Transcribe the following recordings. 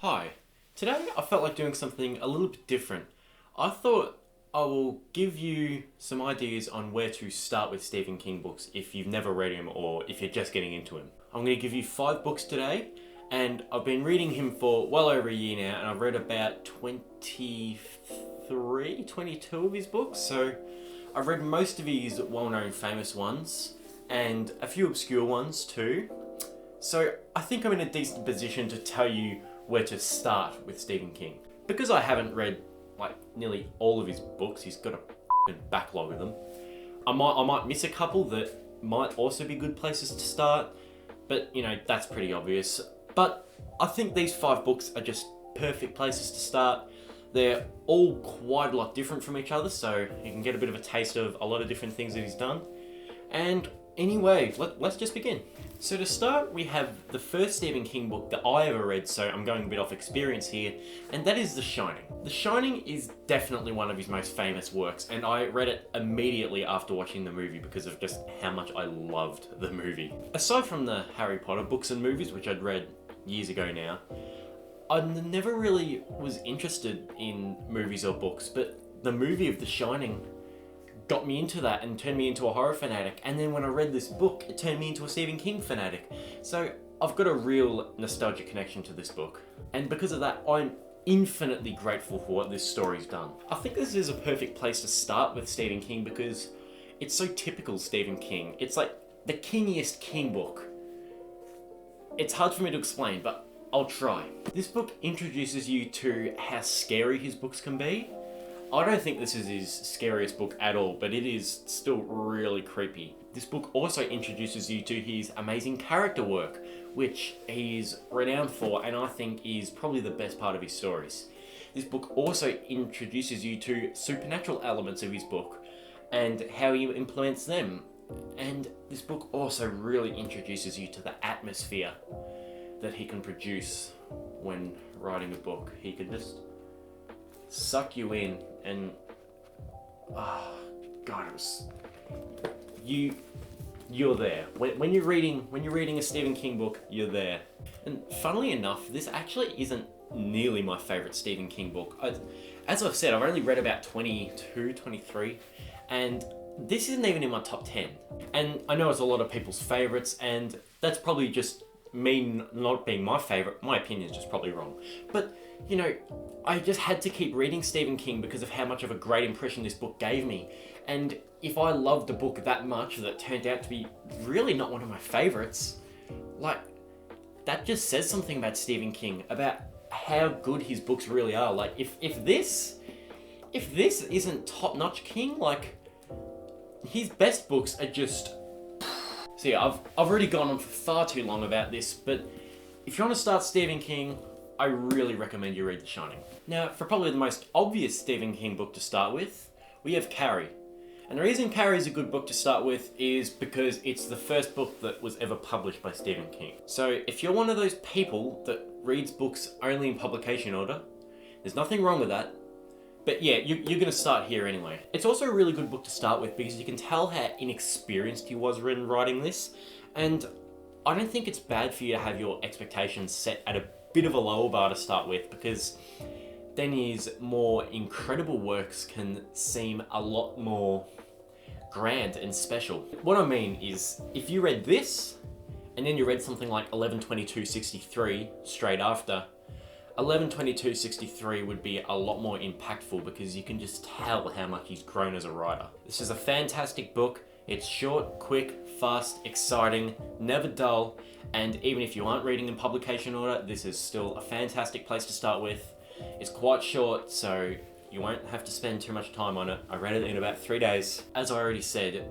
Hi. Today I felt like doing something a little bit different. I thought I will give you some ideas on where to start with Stephen King books if you've never read him or if you're just getting into him. I'm going to give you 5 books today, and I've been reading him for well over a year now, and I've read about 23, 22 of his books, so I've read most of his well-known famous ones and a few obscure ones too. So I think I'm in a decent position to tell you where to start with Stephen King. Because I haven't read like nearly all of his books, he's got a backlog of them. I might miss a couple that might also be good places to start, but that's pretty obvious. But I think these 5 books are just perfect places to start. They're all quite a lot different from each other, so you can get a bit of a taste of a lot of different things that he's done. And anyway, let's just begin. So to start, we have the first Stephen King book that I ever read, so I'm going a bit off experience here, and that is The Shining. The Shining is definitely one of his most famous works, and I read it immediately after watching the movie because of just how much I loved the movie. Aside from the Harry Potter books and movies, which I'd read years ago now, I never really was interested in movies or books, but the movie of The Shining got me into that and turned me into a horror fanatic. And then when I read this book, it turned me into a Stephen King fanatic. So I've got a real nostalgia connection to this book. And because of that, I'm infinitely grateful for what this story's done. I think this is a perfect place to start with Stephen King because it's so typical Stephen King. It's like the kingiest King book. It's hard for me to explain, but I'll try. This book introduces you to how scary his books can be. I don't think this is his scariest book at all, but it is still really creepy. This book also introduces you to his amazing character work, which he's renowned for and I think is probably the best part of his stories. This book also introduces you to supernatural elements of his book and how he implements them. And this book also really introduces you to the atmosphere that he can produce when writing a book. He can just suck you in and God, it was you're there when you're reading a Stephen King book. You're there. And funnily enough, this actually isn't nearly my favorite Stephen King book. As I've said, I've only read about 22, 23, and this isn't even in my top 10. And I know it's a lot of people's favorites, and that's probably just me not being my favorite. My opinion is just probably wrong. But I just had to keep reading Stephen King because of how much of a great impression this book gave me. And if I loved a book that much that turned out to be really not one of my favorites, like, that just says something about Stephen King, about how good his books really are. Like, if this isn't top-notch King, like, his best books are just... So yeah, I've already gone on for far too long about this, but if you want to start Stephen King, I really recommend you read The Shining. Now, for probably the most obvious Stephen King book to start with, we have Carrie. And the reason Carrie is a good book to start with is because it's the first book that was ever published by Stephen King. So if you're one of those people that reads books only in publication order, there's nothing wrong with that. But yeah, you're going to start here anyway. It's also a really good book to start with because you can tell how inexperienced he was when writing this. And I don't think it's bad for you to have your expectations set at a bit of a lower bar to start with, because then his more incredible works can seem a lot more grand and special. What I mean is, if you read this and then you read something like 11/22/63 straight after, 11/22/63 would be a lot more impactful because you can just tell how much he's grown as a writer. This is a fantastic book. It's short, quick, fast, exciting, never dull, and even if you aren't reading in publication order, this is still a fantastic place to start with. It's quite short, so you won't have to spend too much time on it. I read it in about 3 days. As I already said,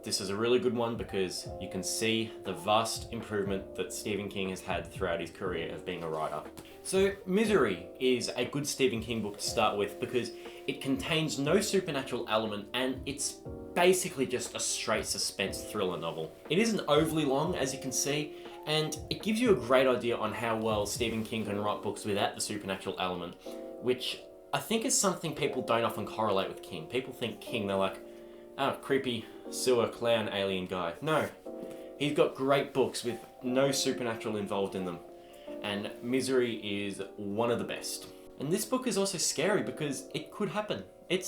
this is a really good one because you can see the vast improvement that Stephen King has had throughout his career of being a writer. So Misery is a good Stephen King book to start with because it contains no supernatural element and it's basically just a straight suspense thriller novel. It isn't overly long, as you can see, and it gives you a great idea on how well Stephen King can write books without the supernatural element, which I think is something people don't often correlate with King. People think King, they're like, oh, creepy sewer clown alien guy. No, he's got great books with no supernatural involved in them. and Misery is one of the best. And this book is also scary because it could happen. It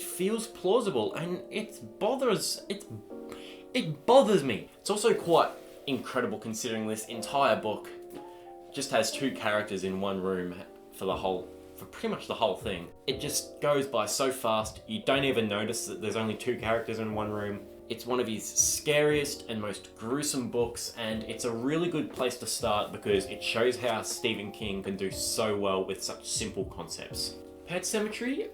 feels plausible, and it bothers me. It's also quite incredible considering this entire book just has 2 characters in one room for pretty much the whole thing. It just goes by so fast, you don't even notice that there's only 2 characters in one room. It's one of his scariest and most gruesome books, and it's a really good place to start because it shows how Stephen King can do so well with such simple concepts. Pet Sematary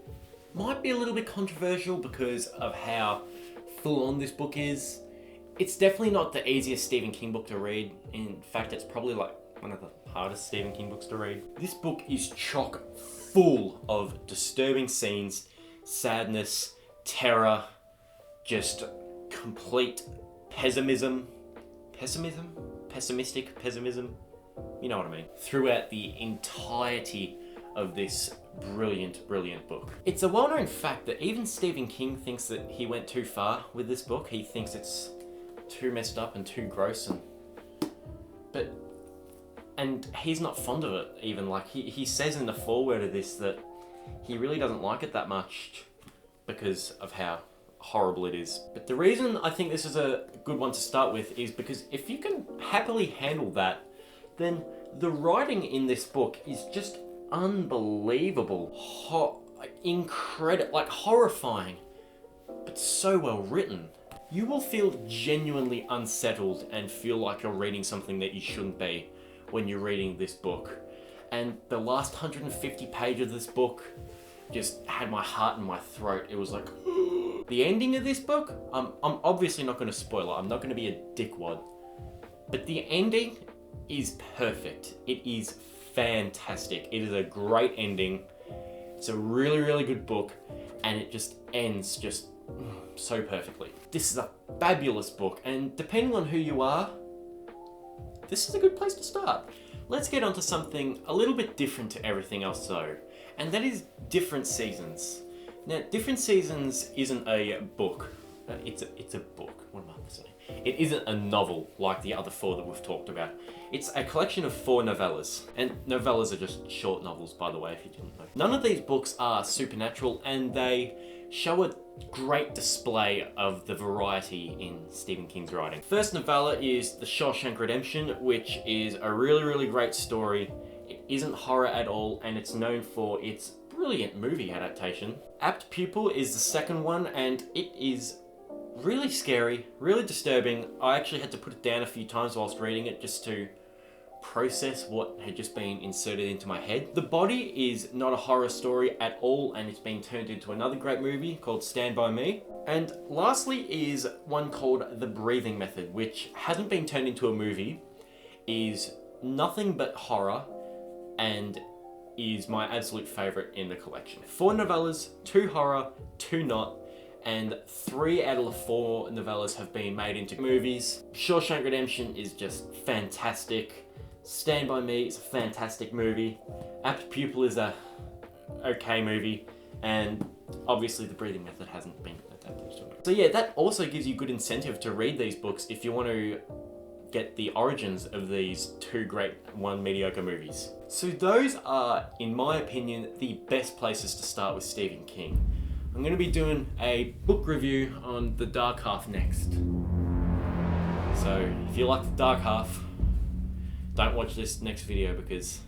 might be a little bit controversial because of how full on this book is. It's definitely not the easiest Stephen King book to read. In fact, it's probably like one of the hardest Stephen King books to read. This book is chock full of disturbing scenes, sadness, terror, just complete pessimism, you know what I mean, throughout the entirety of this brilliant book. It's a well-known fact that even Stephen King thinks that he went too far with this book. He thinks it's too messed up and too gross, and he's not fond of it even. Like he says in the foreword of this that he really doesn't like it that much because of how horrible it is. But the reason I think this is a good one to start with is because if you can happily handle that, then the writing in this book is just unbelievable. Incredible, like horrifying, but so well written. You will feel genuinely unsettled and feel like you're reading something that you shouldn't be when you're reading this book. And the last 150 pages of this book just had my heart in my throat. It was like, the ending of this book, I'm obviously not going to spoil it. I'm not going to be a dickwad. But the ending is perfect. It is fantastic. It is a great ending. It's a really good book, and it just ends just so perfectly. This is a fabulous book, and depending on who you are, this is a good place to start. Let's get on to something a little bit different to everything else though, and that is Different Seasons. Now, Different Seasons isn't a book. It's a book. What am I saying? It isn't a novel like the other 4 that we've talked about. It's a collection of 4 novellas. And novellas are just short novels, by the way, if you didn't know. None of these books are supernatural, and they show a great display of the variety in Stephen King's writing. First novella is The Shawshank Redemption, which is a really great story. It isn't horror at all, and it's known for its brilliant movie adaptation. Apt Pupil is the second one, and it is really scary, really disturbing. I actually had to put it down a few times whilst reading it just to process what had just been inserted into my head. The Body is not a horror story at all, and it's been turned into another great movie called Stand By Me. And lastly is one called The Breathing Method, which hasn't been turned into a movie, is nothing but horror, and is my absolute favourite in the collection. 4 novellas, 2 horror, 2 not, and 3 out of the 4 novellas have been made into movies. Shawshank Redemption is just fantastic. Stand By Me is a fantastic movie. Apt Pupil is a okay movie, and obviously The Breathing Method hasn't been adapted to it. So yeah, that also gives you good incentive to read these books if you want to get the origins of these 2 great, 1 mediocre movies. So those are, in my opinion, the best places to start with Stephen King. I'm going to be doing a book review on The Dark Half next. So if you like The Dark Half, don't watch this next video because